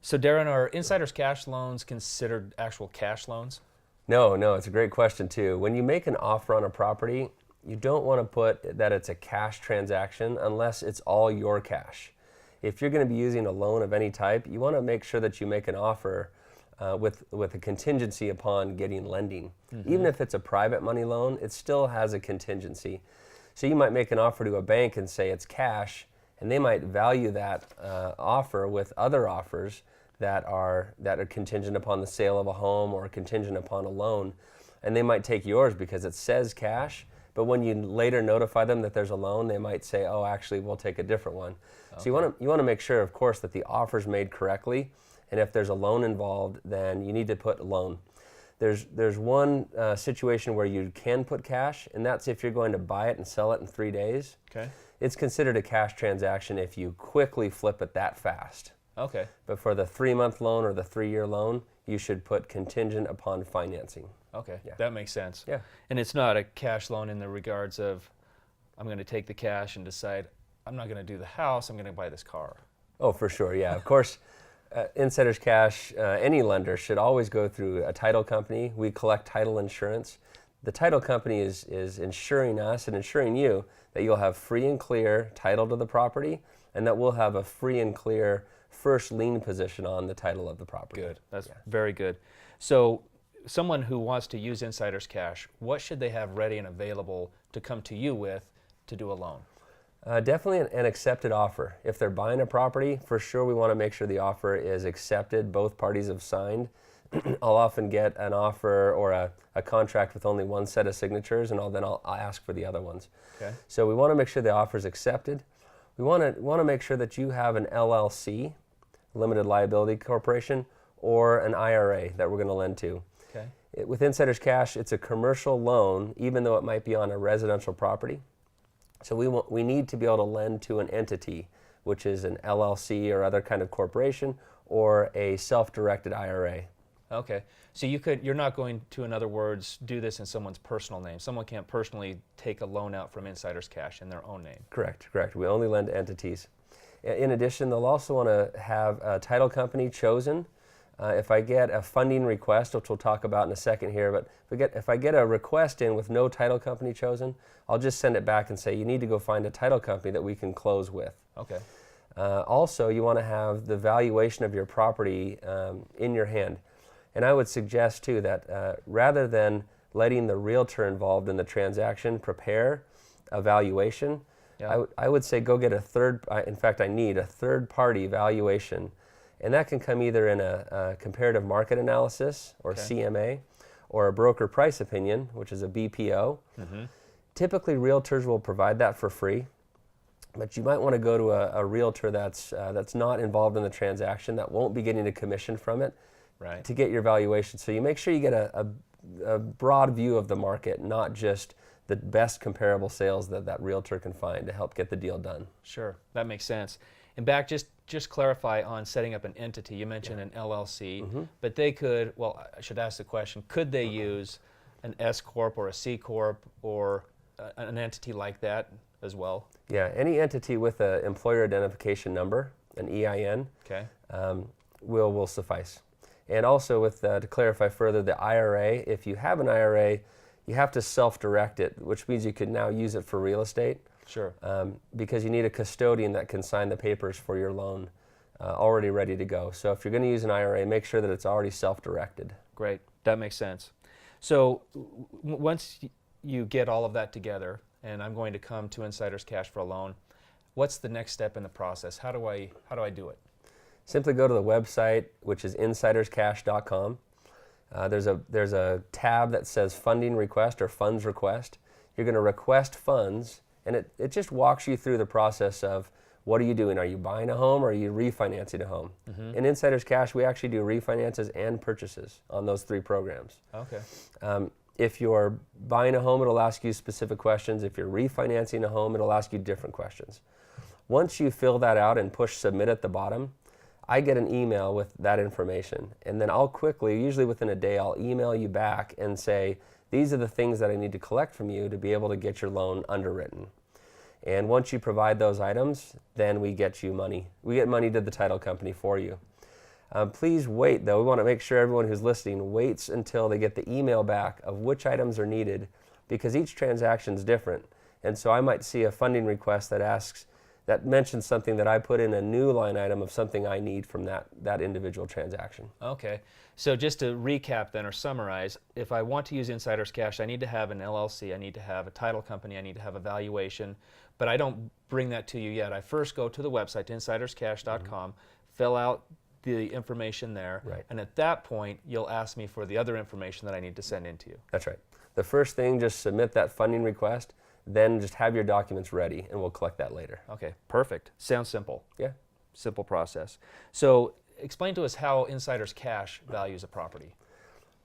So Darren, are insider's cash loans considered actual cash loans? No, it's a great question too. When you make an offer on a property, you don't want to put that it's a cash transaction unless it's all your cash. If you're going to be using a loan of any type, you want to make sure that you make an offer with a contingency upon getting lending. Even if it's a private money loan, it still has a contingency. So you might make an offer to a bank and say it's cash, and they might value that offer with other offers that are contingent upon the sale of a home or contingent upon a loan, and they might take yours because it says cash. But when you later notify them that there's a loan, they might say, "Oh, actually, we'll take a different one." Okay. So you want to make sure, of course, that the offer's made correctly, and if there's a loan involved, then you need to put a loan. There's one situation where you can put cash, and that's if you're going to buy it and sell it in 3 days. Okay. It's considered a cash transaction if you quickly flip it that fast. Okay. But for the 3-month loan or the 3-year loan, you should put contingent upon financing. Okay, Yeah. that makes sense. Yeah. And it's not a cash loan in the regards of, I'm going to take the cash and decide, I'm not going to do the house, I'm going to buy this car. Oh, for sure, yeah. Of course, insider's cash, any lender should always go through a title company. We collect title insurance. The title company is insuring us and insuring you that you'll have free and clear title to the property, and that we'll have a free and clear first lien position on the title of the property. Good, that's very good. So someone who wants to use insider's cash, what should they have ready and available to come to you with to do a loan? Definitely an accepted offer. If they're buying a property, for sure we want to make sure the offer is accepted, both parties have signed. I'll often get an offer or a contract with only one set of signatures, and I'll ask for the other ones. Okay. So we want to make sure the offer is accepted. We want to make sure that you have an LLC, limited liability corporation, or an IRA that we're going to lend to. Okay. With insider's cash, it's a commercial loan, even though it might be on a residential property. So we need to be able to lend to an entity, which is an LLC or other kind of corporation, or a self-directed IRA. Okay, so you're not going to, in other words, do this in someone's personal name. Someone can't personally take a loan out from insider's cash in their own name. Correct. We only lend to entities. In addition, they'll also want to have a title company chosen. If I get a funding request, which we'll talk about in a second here, but if I get a request in with no title company chosen, I'll just send it back and say, you need to go find a title company that we can close with. Okay. Also, you want to have the valuation of your property in your hand. And I would suggest, too, that rather than letting the realtor involved in the transaction prepare a valuation, I would say go get in fact, I need a third-party valuation. And that can come either in a comparative market analysis, or CMA, or a broker price opinion, which is a BPO. Typically, realtors will provide that for free, but you might want to go to a realtor that's not involved in the transaction, that won't be getting a commission from it, to get your valuation. So you make sure you get a broad view of the market, not just the best comparable sales that realtor can find to help get the deal done. Sure, that makes sense. And back, just clarify on setting up an entity. You mentioned an LLC, but they could, well, I should ask the question, could they use an S Corp or a C Corp or an entity like that as well? Yeah, any entity with an employer identification number, an EIN, will suffice. And also, to clarify further, the IRA, if you have an IRA, you have to self-direct it, which means you could now use it for real estate. Sure. Because you need a custodian that can sign the papers for your loan already ready to go. So if you're going to use an IRA, make sure that it's already self-directed. Great, that makes sense. So once you get all of that together, and I'm going to come to Insider's Cash for a loan, what's the next step in the process? How do I do it? Simply go to the website, which is insiderscash.com. There's a tab that says funding request or funds request. You're going to request funds, and it just walks you through the process of what are you doing? Are you buying a home or are you refinancing a home? In Insider's Cash, we actually do refinances and purchases on those 3 programs. Okay. If you're buying a home, it'll ask you specific questions. If you're refinancing a home, it'll ask you different questions. Once you fill that out and push submit at the bottom, I get an email with that information, and then I'll quickly, usually within a day, I'll email you back and say, these are the things that I need to collect from you to be able to get your loan underwritten. And once you provide those items, then we get you money. We get money to the title company for you. Please wait, though. We want to make sure everyone who's listening waits until they get the email back of which items are needed, because each transaction is different. And so I might see a funding request that mentions something that I put in a new line item of something I need from that individual transaction. Okay. So just to recap then, or summarize, if I want to use Insider's Cash, I need to have an LLC, I need to have a title company, I need to have a valuation, but I don't bring that to you yet. I first go to the website, insiderscash.com, fill out the information there, Right. and at that point, you'll ask me for the other information that I need to send in to you. That's right. The first thing, just submit that funding request, then just have your documents ready, and we'll collect that later. Okay, perfect. Sounds simple. Yeah. Simple process. So explain to us how Insider's Cash values a property.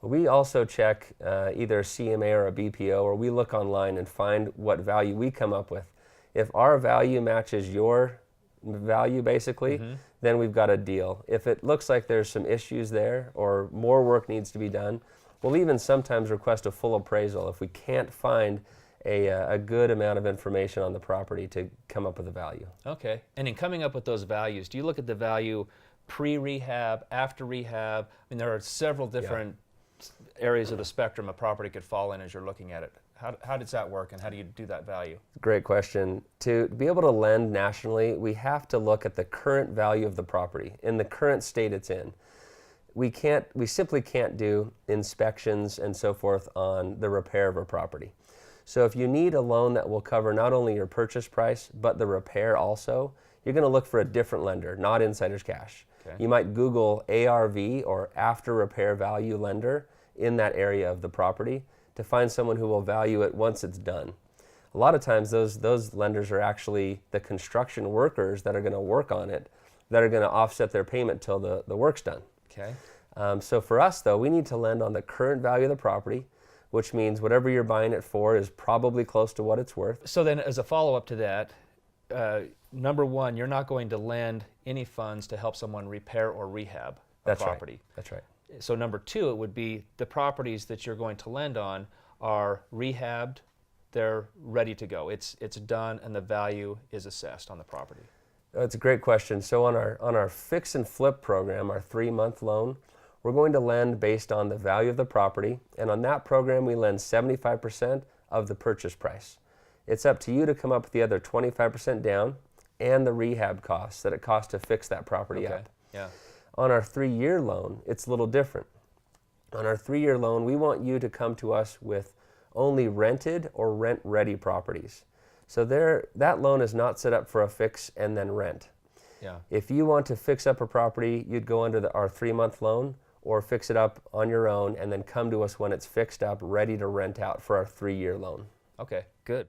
We also check either a CMA or a BPO, or we look online and find what value we come up with. If our value matches your value, basically, then we've got a deal. If it looks like there's some issues there or more work needs to be done, we'll even sometimes request a full appraisal if we can't find a good amount of information on the property to come up with a value. Okay, and in coming up with those values, do you look at the value pre-rehab, after rehab? I mean, there are several different areas of the spectrum a property could fall in as you're looking at it. How does that work, and how do you do that value? Great question. To be able to lend nationally, we have to look at the current value of the property in the current state it's in. We simply can't do inspections and so forth on the repair of a property. So if you need a loan that will cover not only your purchase price, but the repair also, you're going to look for a different lender, not Insider's Cash. Okay. You might Google ARV, or after repair value lender, in that area of the property to find someone who will value it once it's done. A lot of times those lenders are actually the construction workers that are going to work on it, that are going to offset their payment till the work's done. Okay. So for us, though, we need to lend on the current value of the property, which means whatever you're buying it for is probably close to what it's worth. So then, as a follow-up to that, number one, you're not going to lend any funds to help someone repair or rehab a property. Right. That's right. So number two, it would be the properties that you're going to lend on are rehabbed, they're ready to go. It's done, and the value is assessed on the property. That's a great question. So on our fix and flip program, our 3-month loan, we're going to lend based on the value of the property, and on that program we lend 75% of the purchase price. It's up to you to come up with the other 25% down and the rehab costs that it costs to fix that property up. Yeah. On our 3-year loan, it's a little different. On our 3-year loan, we want you to come to us with only rented or rent-ready properties. So that loan is not set up for a fix and then rent. Yeah. If you want to fix up a property, you'd go under our 3-month loan, or fix it up on your own and then come to us when it's fixed up, ready to rent out for our 3-year loan. Okay, good.